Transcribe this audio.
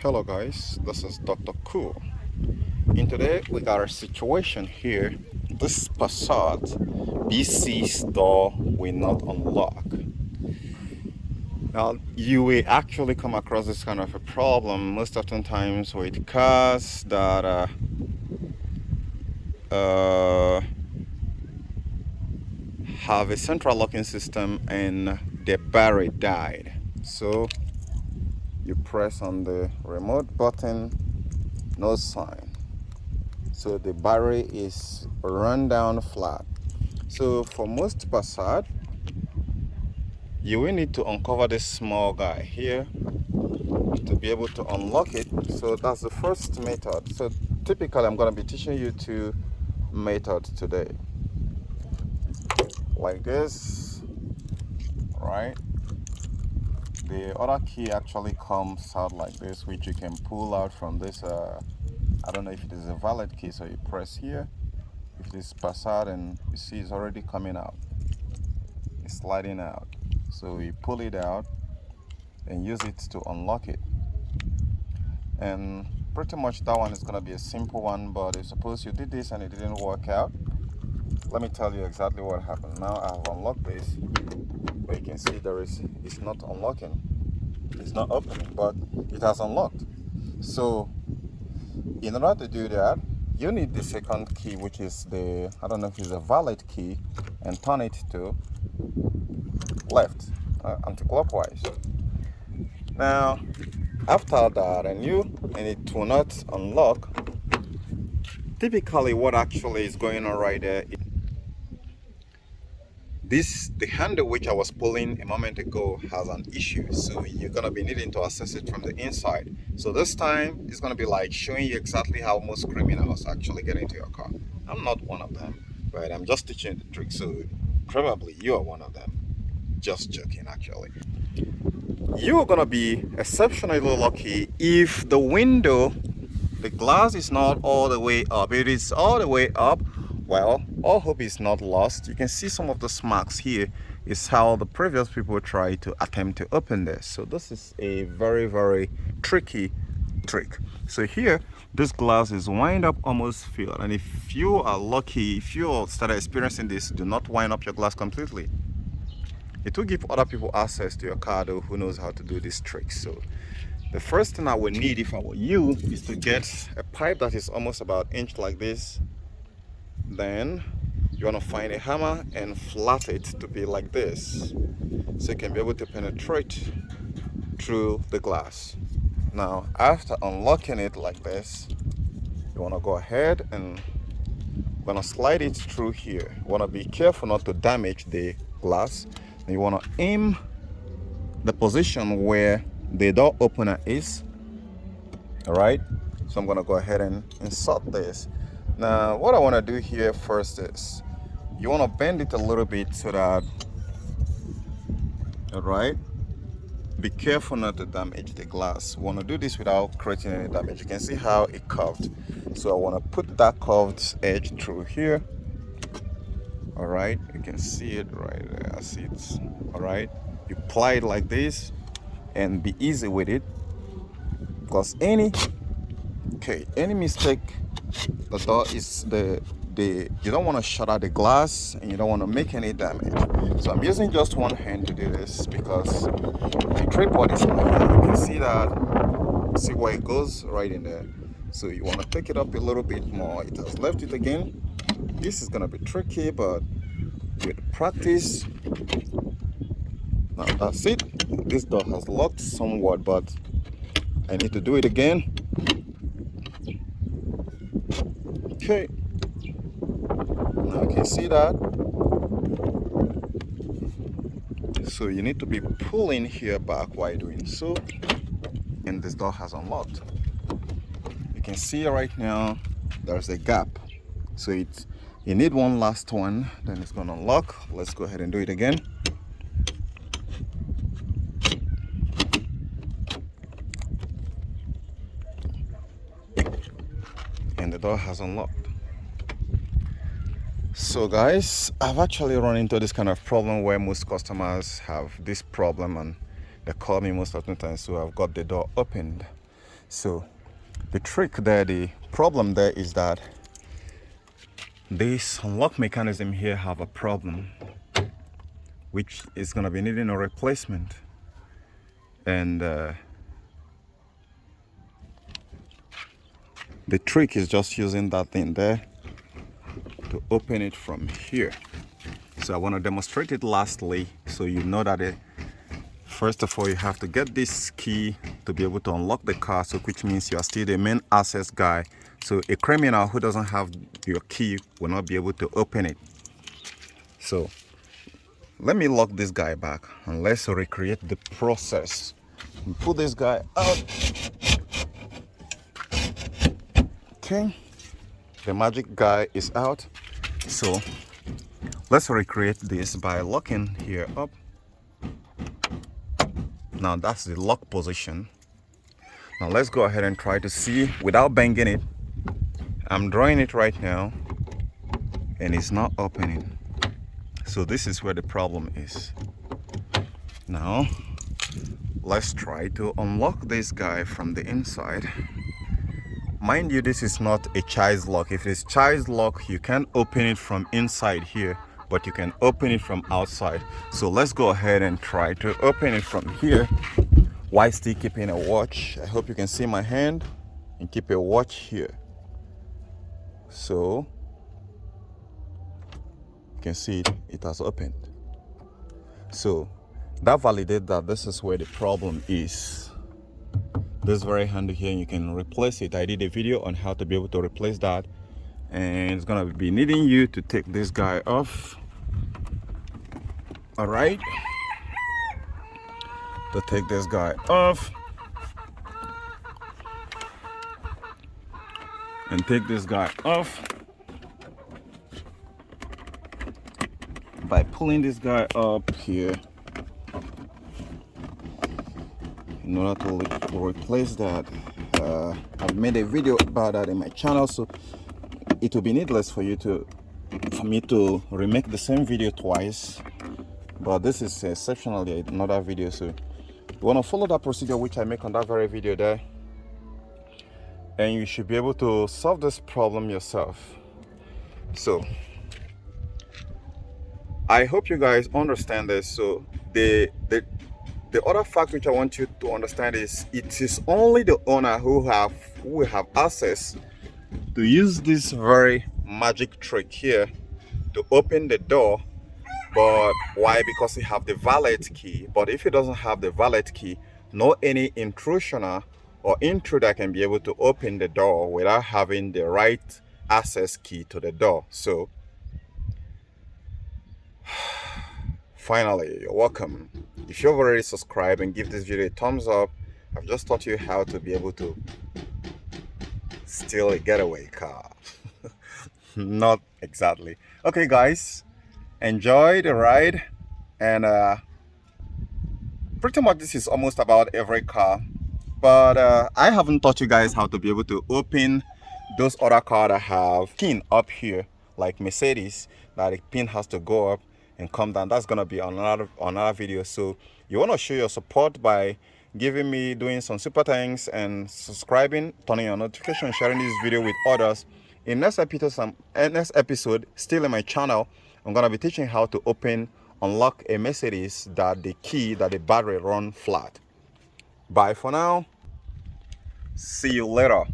Hello guys, this is Dr. Cool. And today we got a situation here. This Passat BC's door will not unlock. Now you will actually come across this kind of a problem most often times with cars that have a central locking system and the battery died. So you press on the remote button, no sign. So the battery is run down flat. So for most Passat, you will need to uncover this small guy here to be able to unlock it. So that's the first method. So typically I'm going to be teaching you two methods today. Like this, right? The other key actually comes out like this, which you can pull out from this I don't know if it is a valid key, so you press here. If it is Passat, and you see it's already coming out, it's sliding out, so you pull it out and use it to unlock it. And pretty much that one is going to be a simple one, but if suppose you did this and it didn't work out, let me tell you exactly what happened. Now I have unlocked this, but you can see it's not unlocking, it's not opening, but it has unlocked. So in order to do that, you need the second key, which is I don't know if it's a valid key, and turn it to left, anti-clockwise. Now, after that, and it will not unlock. Typically, what actually is going on right there, the handle which I was pulling a moment ago has an issue, so you're gonna be needing to access it from the inside. So this time it's gonna be like showing you exactly how most criminals actually get into your car. I'm not one of them, but I'm just teaching the trick, so probably you are one of them. Just joking, actually. You're gonna be exceptionally lucky if the glass is not all the way up. It is all the way up. Well, all hope is not lost. You can see some of the marks here is how the previous people tried to attempt to open this. So this is a very, very tricky trick. So here, this glass is wind up almost filled. And if you are lucky, if you started experiencing this, do not wind up your glass completely. It will give other people access to your car though, who knows how to do this trick. So the first thing I would need if I were you is to get a pipe that is almost about an inch like this. Then you want to find a hammer and flat it to be like this, so you can be able to penetrate through the glass. Now after unlocking it like this, you want to go ahead and going to slide it through here. You want to be careful not to damage the glass. And you want to aim the position where the door opener is. All right, so I'm going to go ahead and insert this. Now what I want to do here first is you want to bend it a little bit so that, all right, be careful not to damage the glass. You want to do this without creating any damage. You can see how it curved, so I want to put that curved edge through here. All right, you can see it right there. I see it. All right, you apply it like this and be easy with it, because any mistake, the door is you don't want to shatter the glass and you don't want to make any damage. So I'm using just one hand to do this because my tripod is not here. You can see that, see where it goes right in there. So you want to take it up a little bit more. It has left it again. This is going to be tricky, but with practice, now that's it. This door has locked somewhat, but I need to do it again. Okay, now you can see that. So you need to be pulling here back while doing so, and this door has unlocked. You can see right now there's a gap, so you need one last one, then it's going to unlock. Let's go ahead and do it again. And the door has unlocked. So guys, I've actually run into this kind of problem where most customers have this problem and they call me most of the time, so I've got the door opened. So the trick there, the problem there is that this unlock mechanism here have a problem, which is going to be needing a replacement. And the trick is just using that thing there to open it from here. So I want to demonstrate it lastly, so you know that first of all, you have to get this key to be able to unlock the car, so which means you are still the main access guy. So a criminal who doesn't have your key will not be able to open it. So let me lock this guy back and let's recreate the process. Pull this guy out. Okay, the magic guy is out. So let's recreate this by locking here up. Now that's the lock position. Now let's go ahead and try to see without banging it. I'm drawing it right now and it's not opening. So this is where the problem is. Now let's try to unlock this guy from the inside. Mind you, this is not a child's lock. If it's child's lock, you can't open it from inside here, but you can open it from outside. So let's go ahead and try to open it from here while still keeping a watch. I hope you can see my hand and keep a watch here. So you can see it has opened. So that validates that this is where the problem is. This is very handy here, and you can replace it. I did a video on how to be able to replace that, and it's gonna be needing you to take this guy off. All right, to take this guy off and take this guy off by pulling this guy up here in order to replace that. I've made a video about that in my channel, so it will be needless for me to remake the same video twice. But this is exceptionally another video, so you want to follow that procedure which I make on that very video there, and you should be able to solve this problem yourself. So I hope you guys understand this. So the other fact which I want you to understand is it is only the owner who will have access to use this very magic trick here to open the door. But why? Because he have the valet key. But if he doesn't have the valet key, no any intrusioner or intruder can be able to open the door without having the right access key to the door. So finally, you're welcome. If you've already subscribed and give this video a thumbs up, I've just taught you how to be able to steal a getaway car. Not exactly. Okay guys, enjoy the ride, and pretty much this is almost about every car, but I haven't taught you guys how to be able to open those other cars that have pin up here, like Mercedes, that the pin has to go up and come down. That's gonna be on another video. So you want to show your support by doing some super thanks and subscribing, turning on notification, sharing this video with others. In next episode, still in my channel, I'm gonna be teaching how to unlock a Mercedes that the battery run flat. Bye for now. See you later.